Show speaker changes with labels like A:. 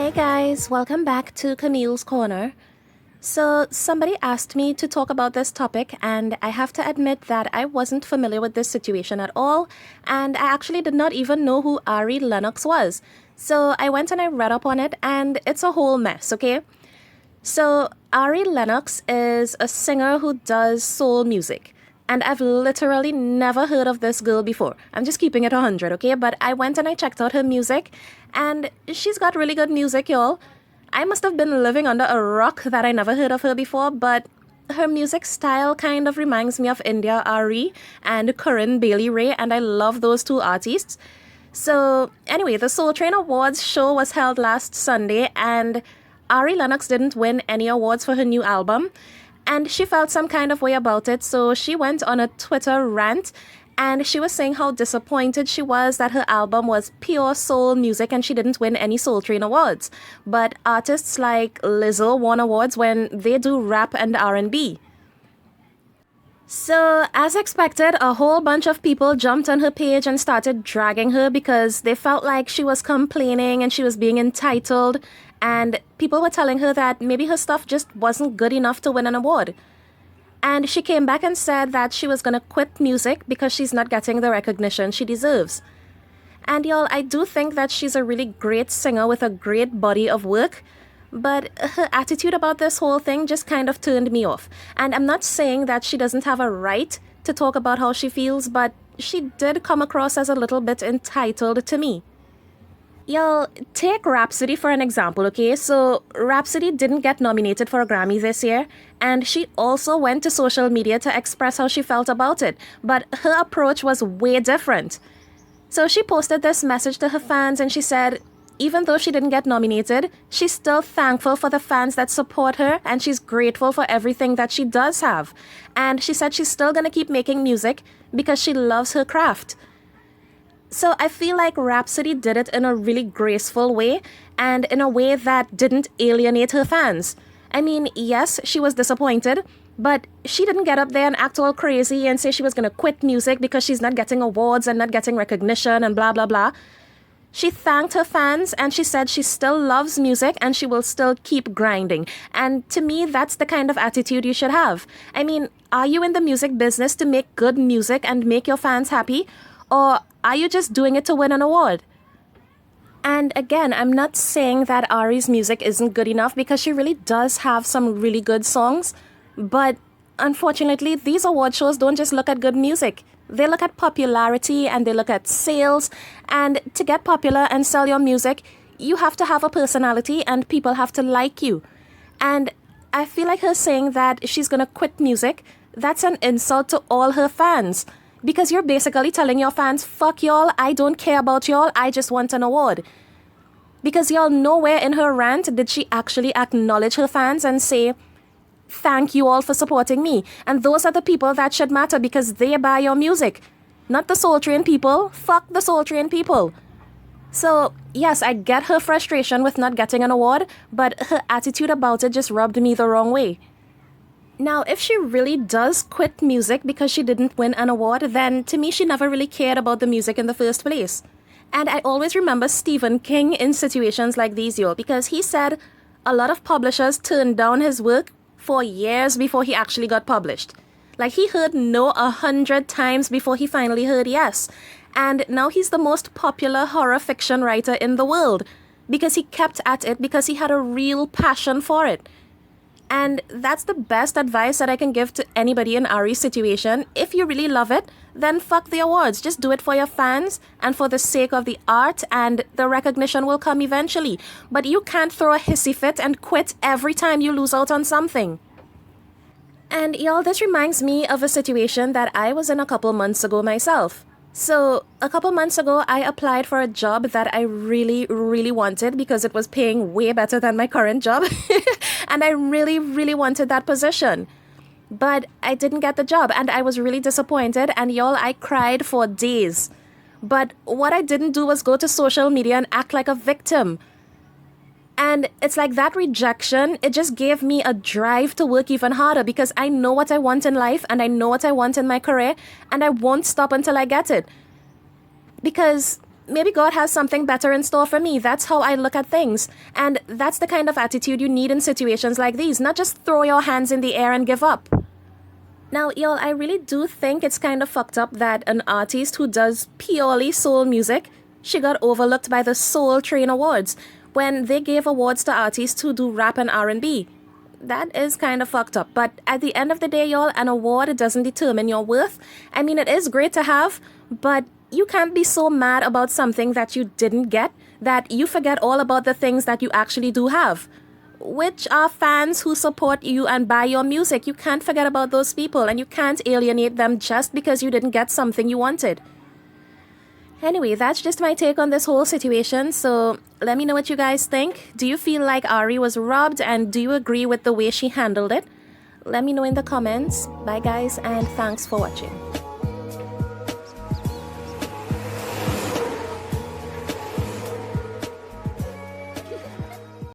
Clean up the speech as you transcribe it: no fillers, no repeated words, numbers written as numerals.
A: Hey guys, welcome back to Camille's Corner. So, somebody asked me to talk about this topic, and I have to admit that I wasn't familiar with this situation at all, and I actually did not even know who Ari Lennox was. So, I went and I read up on it, and it's a whole mess, okay? So, Ari Lennox is a singer who does soul music. And I've literally never heard of this girl before. I'm just keeping it 100, okay? But I went and I checked out her music, and she's got really good music, y'all. I must have been living under a rock that I never heard of her before, but her music style kind of reminds me of India Ari and Corinne Bailey Ray, and I love those two artists. So, anyway, the Soul Train Awards show was held last Sunday, and Ari Lennox didn't win any awards for her new album. And she felt some kind of way about it, so she went on a Twitter rant and she was saying how disappointed she was that her album was pure soul music and she didn't win any Soul Train awards. But artists like Lizzo won awards when they do rap and R&B. So, as expected, a whole bunch of people jumped on her page and started dragging her because they felt like she was complaining and she was being entitled, and people were telling her that maybe her stuff just wasn't good enough to win an award. And she came back and said that she was going to quit music because she's not getting the recognition she deserves. And y'all, I do think that she's a really great singer with a great body of work, but her attitude about this whole thing just kind of turned me off. And I'm not saying that she doesn't have a right to talk about how she feels, but she did come across as a little bit entitled to me. Y'all, take Rapsody for an example, okay? So, Rapsody didn't get nominated for a Grammy this year, and she also went to social media to express how she felt about it, but her approach was way different. So, she posted this message to her fans, and she said, even though she didn't get nominated, she's still thankful for the fans that support her, and she's grateful for everything that she does have. And she said she's still gonna keep making music because she loves her craft. So I feel like Rapsody did it in a really graceful way and in a way that didn't alienate her fans. I mean, yes, she was disappointed, but she didn't get up there and act all crazy and say she was going to quit music because she's not getting awards and not getting recognition and blah, blah, blah. She thanked her fans and she said she still loves music and she will still keep grinding. And to me, that's the kind of attitude you should have. I mean, are you in the music business to make good music and make your fans happy? Or are you just doing it to win an award? And again, I'm not saying that Ari's music isn't good enough because she really does have some really good songs. But unfortunately, these award shows don't just look at good music. They look at popularity and they look at sales. And to get popular and sell your music, you have to have a personality and people have to like you. And I feel like her saying that she's going to quit music, that's an insult to all her fans. Because you're basically telling your fans, fuck y'all, I don't care about y'all, I just want an award. Because y'all, nowhere in her rant did she actually acknowledge her fans and say, thank you all for supporting me. And those are the people that should matter because they buy your music. Not the Soul Train people. Fuck the Soul Train people. So, yes, I get her frustration with not getting an award, but her attitude about it just rubbed me the wrong way. Now, if she really does quit music because she didn't win an award, then to me she never really cared about the music in the first place. And I always remember Stephen King in situations like these, y'all, because he said a lot of publishers turned down his work for years before he actually got published. Like, he heard no 100 times before he finally heard yes. And now he's the most popular horror fiction writer in the world because he kept at it because he had a real passion for it. And that's the best advice that I can give to anybody in Ari's situation. If you really love it, then fuck the awards. Just do it for your fans and for the sake of the art, and the recognition will come eventually. But you can't throw a hissy fit and quit every time you lose out on something. And y'all, this reminds me of a situation that I was in a couple months ago myself. So, a couple months ago, I applied for a job that I really, really wanted because it was paying way better than my current job. And I really, really wanted that position. But I didn't get the job and I was really disappointed. And y'all, I cried for days. But what I didn't do was go to social media and act like a victim. And it's like that rejection, it just gave me a drive to work even harder because I know what I want in life and I know what I want in my career and I won't stop until I get it. Because maybe God has something better in store for me. That's how I look at things. And that's the kind of attitude you need in situations like these, not just throw your hands in the air and give up. Now, y'all, I really do think it's kind of fucked up that an artist who does purely soul music, she got overlooked by the Soul Train Awards when they gave awards to artists who do rap and R&B. That is kind of fucked up. But at the end of the day, y'all, an award doesn't determine your worth. I mean, it is great to have, but you can't be so mad about something that you didn't get that you forget all about the things that you actually do have, which are fans who support you and buy your music. You can't forget about those people, and you can't alienate them just because you didn't get something you wanted. Anyway, that's just my take on this whole situation, so let me know what you guys think. Do you feel like Ari was robbed, and do you agree with the way she handled it? Let me know in the comments. Bye guys, and thanks for watching.